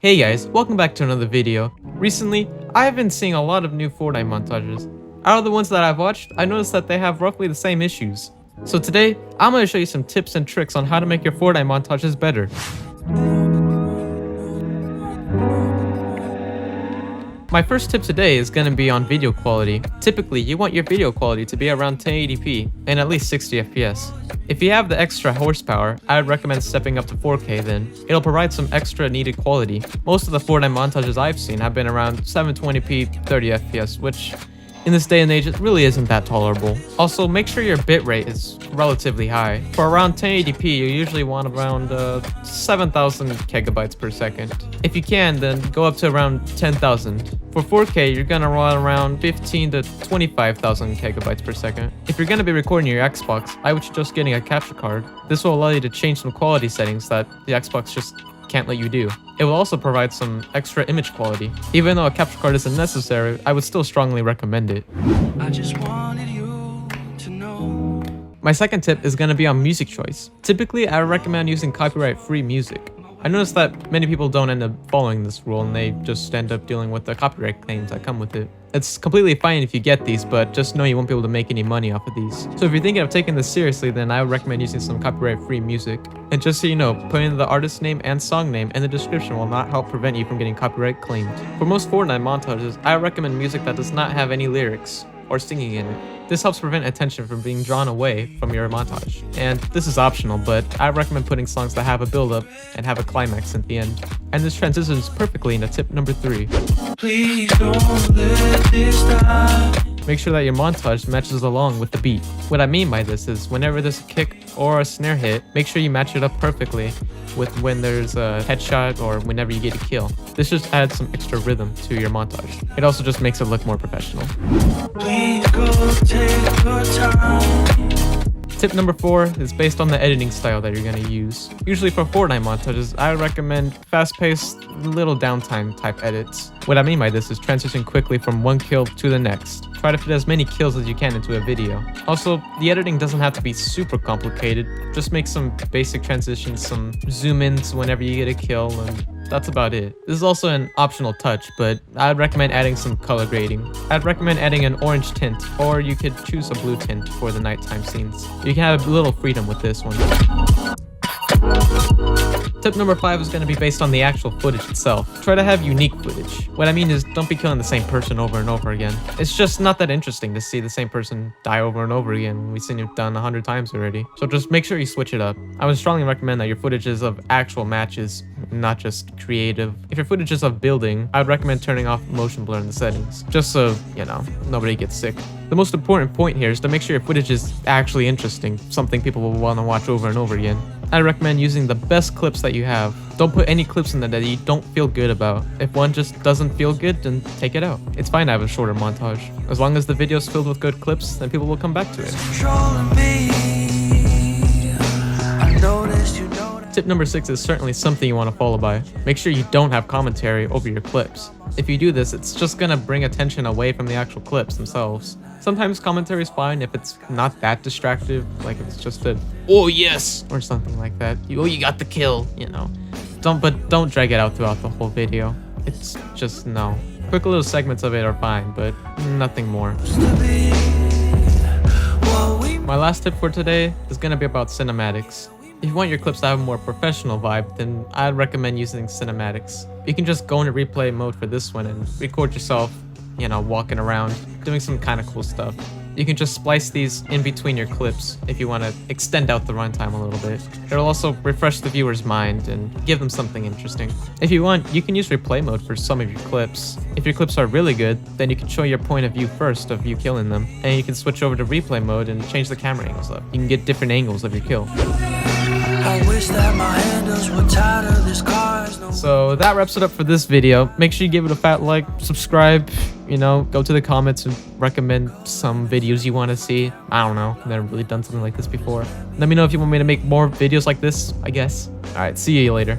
Hey guys, welcome back to another video. Recently, I've been seeing a lot of new Fortnite montages. Out of the ones that I've watched, I noticed that they have roughly the same issues. So today, I'm going to show you some tips and tricks on how to make your Fortnite montages better. My first tip today is going to be on video quality. Typically, you want your video quality to be around 1080p and at least 60 FPS. If you have the extra horsepower, I would recommend stepping up to 4K then. It'll provide some extra needed quality. Most of the Fortnite montages I've seen have been around 720p 30 FPS, which in this day and age, it really isn't that tolerable. Also, make sure your bitrate is relatively high. For around 1080p, you usually want around 7,000 kilobytes per second. If you can, then go up to around 10,000. For 4K, you're gonna run around 15 to 25,000 kilobytes per second. If you're gonna be recording your Xbox, I would suggest getting a capture card. This will allow you to change some quality settings that the Xbox just can't let you do. It will also provide some extra image quality. Even though a capture card isn't necessary, I would still strongly recommend it. I just wanted you to know. My second tip is going to be on music choice. Typically, I recommend using copyright-free music. I noticed that many people don't end up following this rule and they just end up dealing with the copyright claims that come with it. It's completely fine if you get these, but just know you won't be able to make any money off of these. So if you're thinking of taking this seriously, then I would recommend using some copyright-free music. And just so you know, putting the artist name and song name in the description will not help prevent you from getting copyright claimed. For most Fortnite montages, I recommend music that does not have any lyrics or singing in it. This helps prevent attention from being drawn away from your montage. And this is optional, but I recommend putting songs that have a build-up and have a climax at the end. And this transitions perfectly into tip number 3. Please don't let this die. Make sure that your montage matches along with the beat. What I mean by this is whenever there's a kick or a snare hit, make sure you match it up perfectly with when there's a headshot or whenever you get a kill. This just adds some extra rhythm to your montage. It also just makes it look more professional. Please go take your time. Tip number 4 is based on the editing style that you're going to use. Usually for Fortnite montages, I recommend fast-paced, little downtime type edits. What I mean by this is transition quickly from one kill to the next. Try to fit as many kills as you can into a video. Also, the editing doesn't have to be super complicated. Just make some basic transitions, some zoom-ins whenever you get a kill, and that's about it. This is also an optional touch, but I'd recommend adding some color grading. I'd recommend adding an orange tint, or you could choose a blue tint for the nighttime scenes. You can have a little freedom with this one. Tip number 5 is going to be based on the actual footage itself. Try to have unique footage. What I mean is don't be killing the same person over and over again. It's just not that interesting to see the same person die over and over again. We've seen it done 100 times already. So just make sure you switch it up. I would strongly recommend that your footage is of actual matches, not just creative. If your footage is of building, I would recommend turning off motion blur in the settings, just so, you know, nobody gets sick. The most important point here is to make sure your footage is actually interesting, something people will want to watch over and over again. I recommend using the best clips that you have. Don't put any clips in there that you don't feel good about. If one just doesn't feel good, then take it out. It's fine to have a shorter montage. As long as the video is filled with good clips, then people will come back to it. Tip number 6 is certainly something you want to follow by. Make sure you don't have commentary over your clips. If you do this, it's just gonna bring attention away from the actual clips themselves. Sometimes commentary is fine if it's not that distractive, like if it's just a "oh yes" or something like that. "Oh, you got the kill," you know. Don't drag it out throughout the whole video. It's just no. Quick little segments of it are fine, but nothing more. My last tip for today is gonna be about cinematics. If you want your clips to have a more professional vibe, then I'd recommend using cinematics. You can just go into replay mode for this one and record yourself, you know, walking around, doing some kind of cool stuff. You can just splice these in between your clips if you want to extend out the runtime a little bit. It'll also refresh the viewer's mind and give them something interesting. If you want, you can use replay mode for some of your clips. If your clips are really good, then you can show your point of view first of you killing them, and you can switch over to replay mode and change the camera angles up. You can get different angles of your kill. I wish that my handles were tighter. This car is no. So that wraps it up for this video. Make sure you give it a fat like, subscribe, you know, go to the comments and recommend some videos you want to see. I don't know, I've never really done something like this before. Let me know if you want me to make more videos like this, I guess. Alright, see you later.